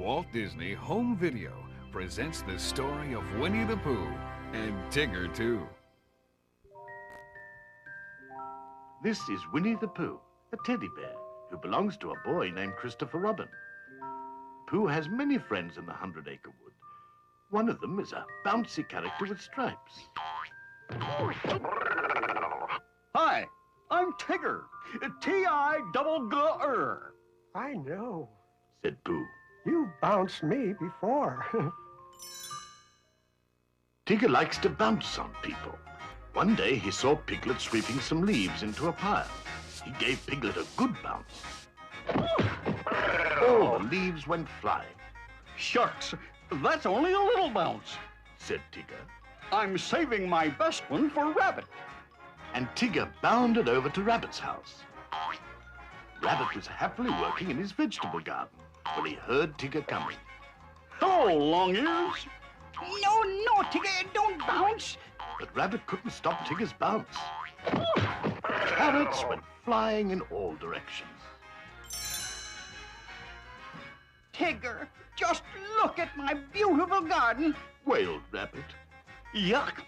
Walt Disney Home Video presents the story of Winnie the Pooh and Tigger, too. This is Winnie the Pooh, a teddy bear who belongs to a boy named Christopher Robin. Pooh has many friends in the 100-acre wood. One of them is a bouncy character with stripes. Hi, I'm Tigger. T-I-double-G-R. I know. Said Pooh. You bounced me before. Tigger likes to bounce on people. One day he saw Piglet sweeping some leaves into a pile. He gave Piglet a good bounce. All the leaves went flying. Shucks, that's only a little bounce, said Tigger. I'm saving my best one for Rabbit. And Tigger bounded over to Rabbit's house. Rabbit was happily working in his vegetable garden when he heard Tigger coming. Hello, Long Ears. No, Tigger, don't bounce. But Rabbit couldn't stop Tigger's bounce. Carrots went flying in all directions. Tigger, just look at my beautiful garden. Wailed Rabbit. Yuck.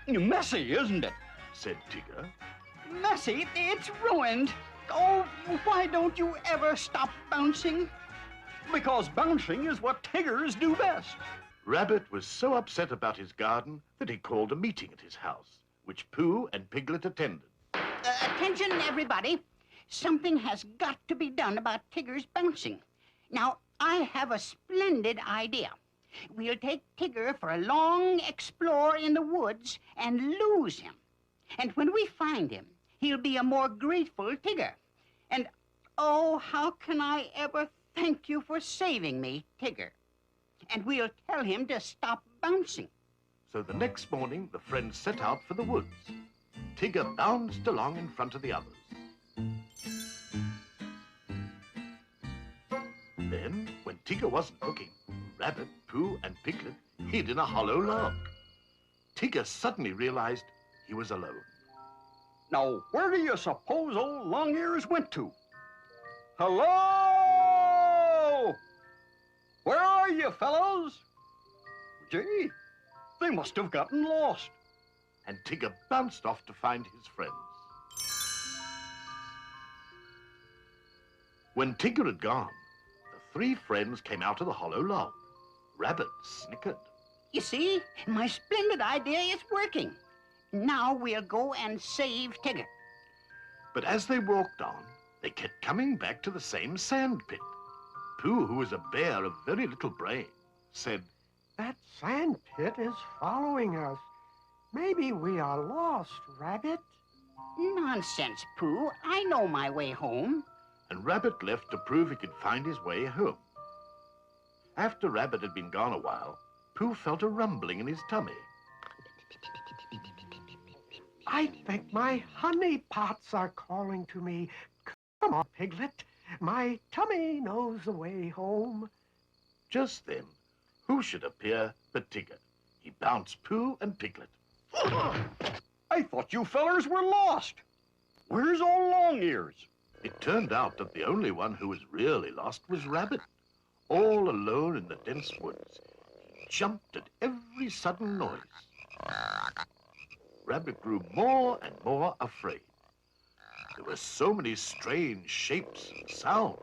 Messy, isn't it? Said Tigger. Messy, it's ruined. Oh, why don't you ever stop bouncing? Because bouncing is what Tiggers do best. Rabbit was so upset about his garden that he called a meeting at his house, which Pooh and Piglet attended. Attention, everybody. Something has got to be done about Tigger's bouncing. Now, I have a splendid idea. We'll take Tigger for a long explore in the woods and lose him. And when we find him, he'll be a more grateful Tigger. And, oh, how can I ever thank you for saving me, Tigger? And we'll tell him to stop bouncing. So the next morning, the friends set out for the woods. Tigger bounced along in front of the others. Then, when Tigger wasn't looking, Rabbit, Pooh, and Piglet hid in a hollow log. Tigger suddenly realized he was alone. Now, where do you suppose old Long Ears went to? Hello? Where are you, fellows? Gee, they must have gotten lost. And Tigger bounced off to find his friends. When Tigger had gone, the three friends came out of the hollow log. Rabbit snickered. You see, my splendid idea is working. Now we'll go and save Tigger. But as they walked on, they kept coming back to the same sand pit. Pooh, who was a bear of very little brain, said, That sand pit is following us. Maybe we are lost, Rabbit. Nonsense, Pooh. I know my way home. And Rabbit left to prove he could find his way home. After Rabbit had been gone a while, Pooh felt a rumbling in his tummy. I think my honey pots are calling to me. Come on, Piglet. My tummy knows the way home. Just then, who should appear but Tigger? He bounced Pooh and Piglet. I thought you fellers were lost. Where's old Long Ears? It turned out that the only one who was really lost was Rabbit. All alone in the dense woods, he jumped at every sudden noise. Rabbit grew more and more afraid. There were so many strange shapes and sounds.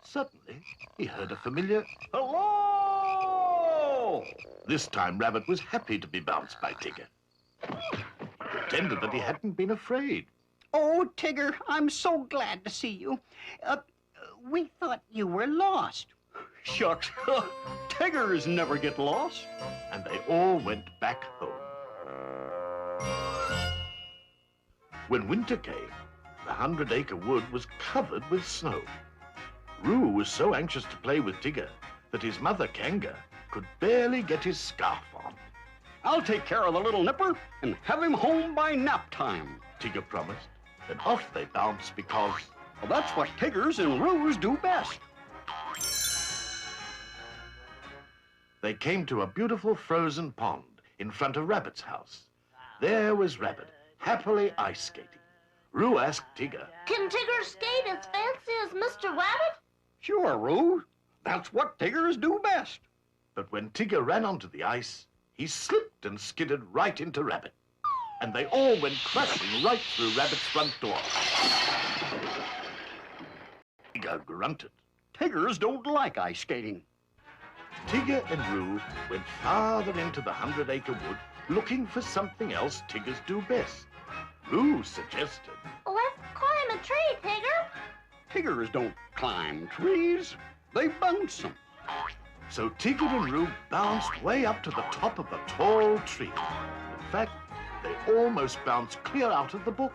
Suddenly, he heard a familiar Hello! This time, Rabbit was happy to be bounced by Tigger. He pretended that he hadn't been afraid. Oh, Tigger, I'm so glad to see you. We thought you were lost. Shucks, Tiggers never get lost. And they all went back home. When winter came, the 100-acre wood was covered with snow. Roo was so anxious to play with Tigger that his mother, Kanga, could barely get his scarf on. I'll take care of the little nipper and have him home by nap time. Tigger promised. Then off they bounced because... Well, that's what Tiggers and Roos do best. They came to a beautiful frozen pond in front of Rabbit's house. There was Rabbit, happily ice skating. Roo asked Tigger, Can Tigger skate as fancy as Mr. Rabbit? Sure, Roo. That's what Tiggers do best. But when Tigger ran onto the ice, he slipped and skidded right into Rabbit. And they all went crashing right through Rabbit's front door. Tigger grunted. Tiggers don't like ice skating. Tigger and Roo went farther into the 100-acre wood looking for something else Tiggers do best. Roo suggested, Let's climb a tree, Tigger. Tiggers don't climb trees. They bounce them. so Tigger and Roo bounced way up to the top of a tall tree. In fact, they almost bounced clear out of the book.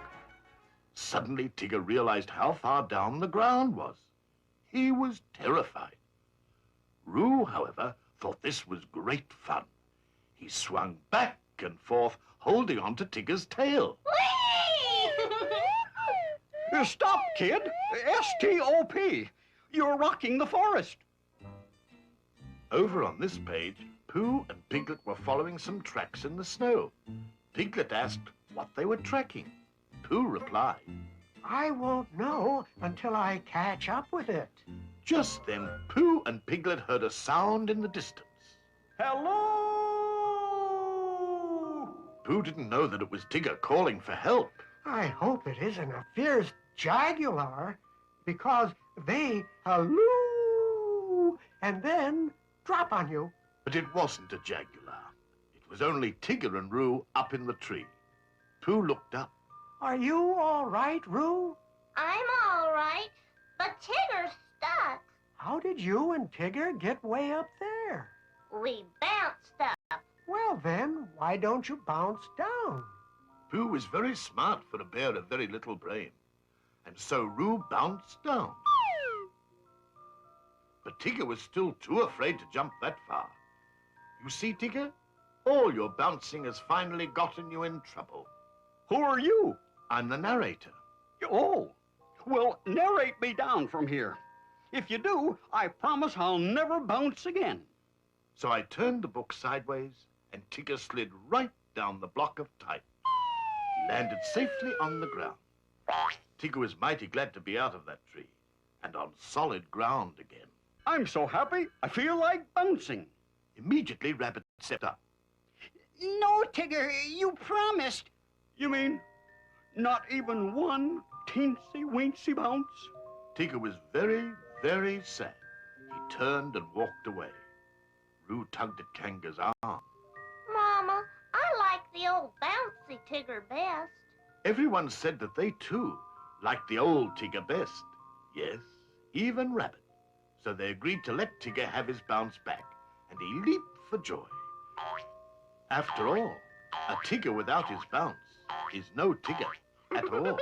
Suddenly, Tigger realized how far down the ground was. He was terrified. Roo, however, thought this was great fun. He swung back and forth, holding on to Tigger's tail. Stop, kid. S-T-O-P. You're rocking the forest. Over on this page, Pooh and Piglet were following some tracks in the snow. Piglet asked what they were tracking. Pooh replied. I won't know until I catch up with it. Just then, Pooh and Piglet heard a sound in the distance. Hello! Pooh didn't know that it was Tigger calling for help. I hope it isn't a fierce jaguar, because they halloo and then drop on you. But it wasn't a jaguar. It was only Tigger and Roo up in the tree. Pooh looked up. Are you all right, Roo? I'm all right, but Tigger's stuck. How did you and Tigger get way up there? We bounced up. Well then, why don't you bounce down? Pooh was very smart for a bear of very little brain, and so Roo bounced down. But Tigger was still too afraid to jump that far. You see, Tigger, all your bouncing has finally gotten you in trouble. Who are you? I'm the narrator. Oh, well, narrate me down from here. If you do, I promise I'll never bounce again. So I turned the book sideways, and Tigger slid right down the block of type. He landed safely on the ground. Tigger was mighty glad to be out of that tree and on solid ground again. I'm so happy, I feel like bouncing. Immediately, Rabbit stepped up. No, Tigger, you promised. You mean not even one teensy-weensy bounce? Tigger was very, very sad. He turned and walked away. Roo tugged at Kanga's arm. Mama, I like the old bouncy Tigger best. Everyone said that they, too, liked the old Tigger best. Yes, even Rabbit. So they agreed to let Tigger have his bounce back, and he leaped for joy. After all, a Tigger without his bounce is no Tigger at all.